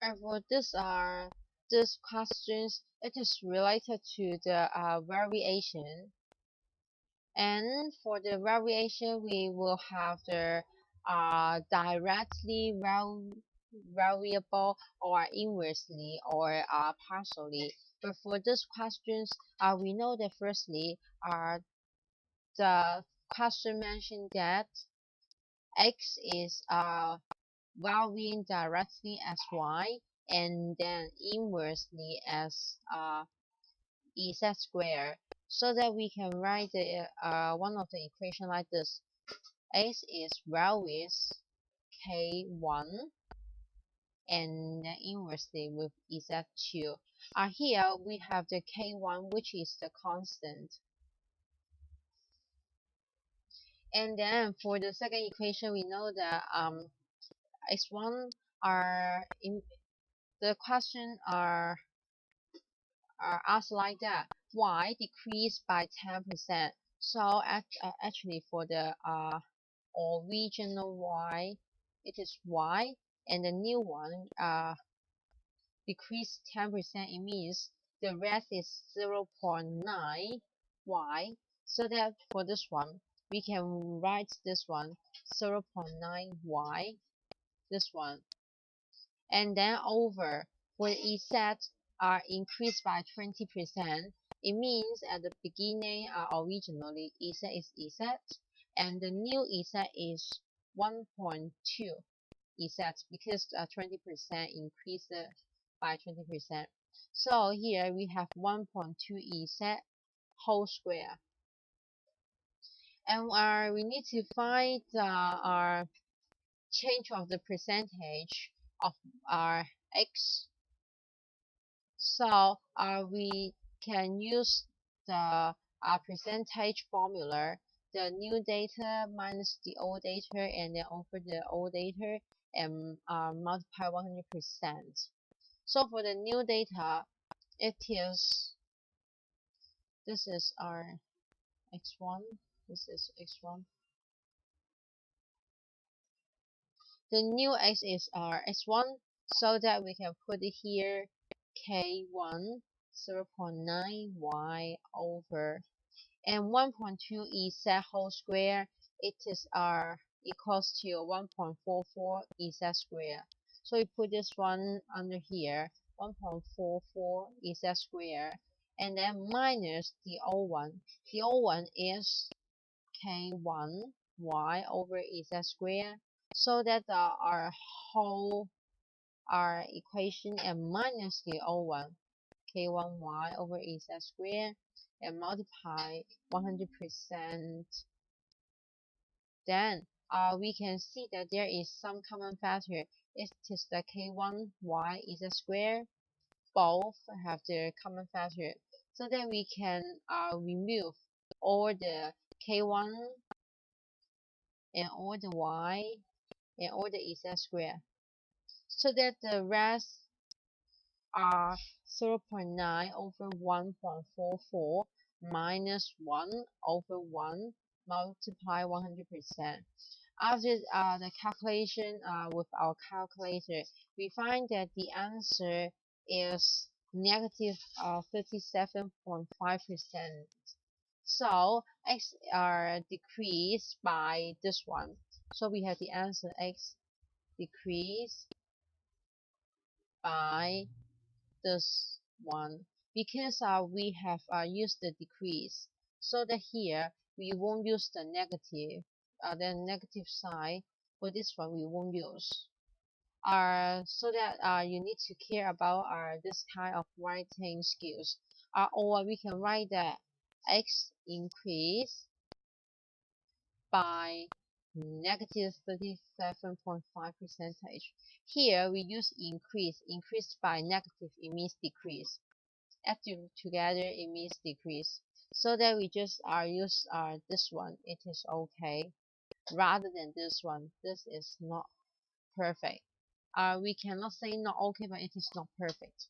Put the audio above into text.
And for these questions, it is related to the variation. And for the variation, we will have the directly variable or inversely or partially. But for these questions, we know that firstly, the question mentioned that x is varying directly as y and then inversely as z squared, so that we can write the one of the equation like this: x is varies k1 and then inversely with z2. Here we have the k1, which is the constant. And then for the second equation, we know that x1 are in the question are asked like that: y decreased by 10%. So actually for the original y, it is y, and the new one decreased 10%. It means the rest is 0.9 y. So that for this one, we can write this one 0.9 y, this one, and then over for z are increased by 20%. It means at the beginning, originally z is z, and the new z is 1.2 z, because 20% increased by 20%. So here we have 1.2 z whole square, and we need to find our change of the percentage of our x. So we can use the percentage formula, the new data minus the old data, and then over the old data, and multiply 100%. So for the new data, it is, this is our x1, this is x1. The new x is our x1, so that we can put it here k1 0.9 y over, and 1.2 z whole square, it is equals to 1.44 z square. So we put this one under here, 1.44 z square, and then minus the old one. The old one is k1 y over z square, so that our equation, and minus the old one, k1 y over z square, and multiply 100%. Then we can see that there is some common factor. It is the k1 y z square. Both have the common factor, so that we can remove all the k1 and all the y and all the z square, so that the rest are 0.9 over 1.44 minus 1 over 1 multiply 100%. After the calculation with our calculator, we find that the answer is negative 37.5%. So x are decreased by this one. So we have the answer x decreased by this one, because we have used the decrease, so that here we won't use the negative sign. For this one we won't use. So that you need to care about this kind of writing skills. Or we can write that x increase by negative 37.5%. Here we use increase. Increased by negative, it means decrease. Add together, it means decrease. So that we just use this one. It is okay, rather than this one. This is not perfect. We cannot say not okay, but it is not perfect.